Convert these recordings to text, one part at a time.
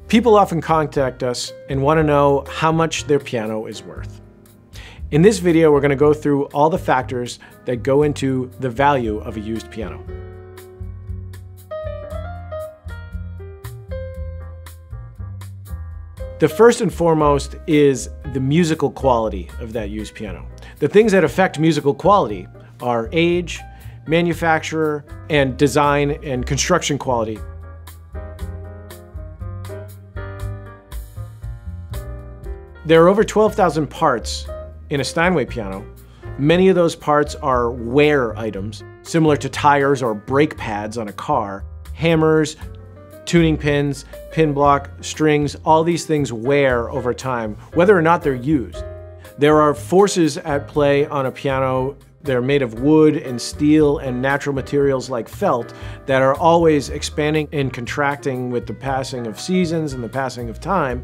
People often contact us and want to know how much their piano is worth. In this video, we're going to go through all the factors that go into the value of a used piano. The first and foremost is the musical quality of that used piano. The things that affect musical quality are age, manufacturer, and design and construction quality. There are over 12,000 parts in a Steinway piano. Many of those parts are wear items, similar to tires or brake pads on a car. Hammers, tuning pins, pin block, strings, all these things wear over time, whether or not they're used. There are forces at play on a piano. They're made of wood and steel and natural materials like felt that are always expanding and contracting with the passing of seasons and the passing of time.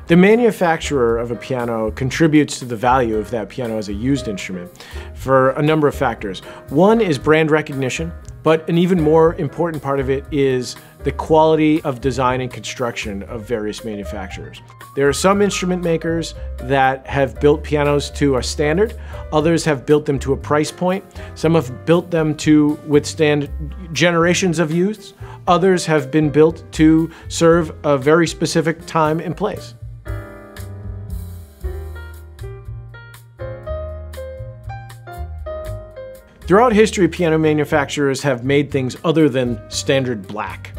The manufacturer of a piano contributes to the value of that piano as a used instrument for a number of factors. One is brand recognition, but an even more important part of it is the quality of design and construction of various manufacturers. There are some instrument makers that have built pianos to a standard, others have built them to a price point, some have built them to withstand generations of use, others have been built to serve a very specific time and place. Throughout history, piano manufacturers have made things other than standard black.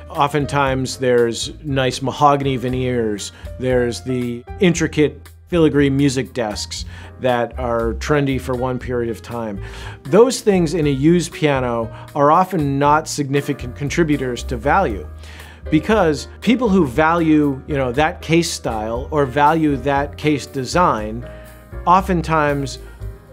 Oftentimes there's nice mahogany veneers, there's the intricate filigree music desks that are trendy for one period of time. Those things in a used piano are often not significant contributors to value, because people who value, that case style or value that case design oftentimes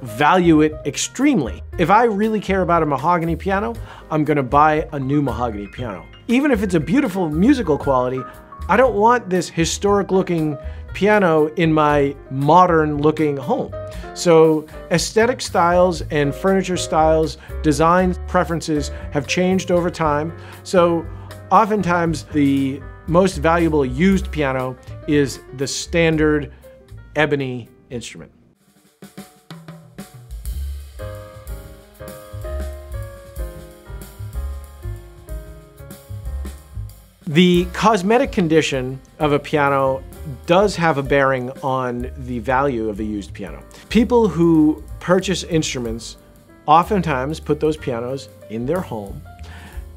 value it extremely. If I really care about a mahogany piano, I'm gonna buy a new mahogany piano. Even if it's a beautiful musical quality, I don't want this historic looking piano in my modern looking home. So aesthetic styles and furniture styles, design preferences have changed over time. So oftentimes the most valuable used piano is the standard ebony instrument. The cosmetic condition of a piano does have a bearing on the value of a used piano. People who purchase instruments oftentimes put those pianos in their home.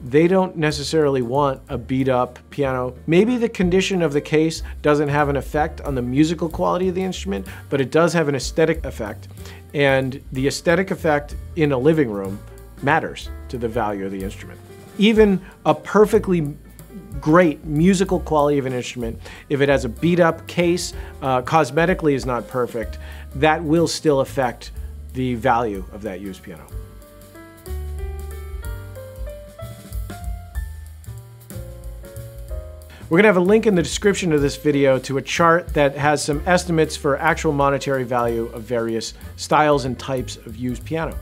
They don't necessarily want a beat up piano. Maybe the condition of the case doesn't have an effect on the musical quality of the instrument, but it does have an aesthetic effect. And the aesthetic effect in a living room matters to the value of the instrument. Even a perfectly great musical quality of an instrument, if it has a beat up case, cosmetically is not perfect, that will still affect the value of that used piano. We're gonna have a link in the description of this video to a chart that has some estimates for actual monetary value of various styles and types of used piano.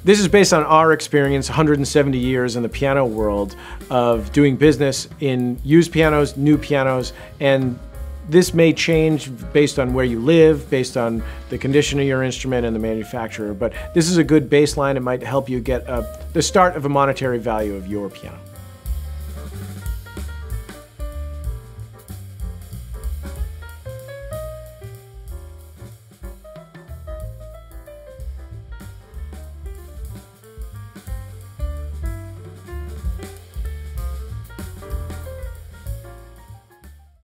This is based on our experience, 170 years in the piano world of doing business in used pianos, new pianos, and this may change based on where you live, based on the condition of your instrument and the manufacturer, but this is a good baseline. It might help you get the start of a monetary value of your piano.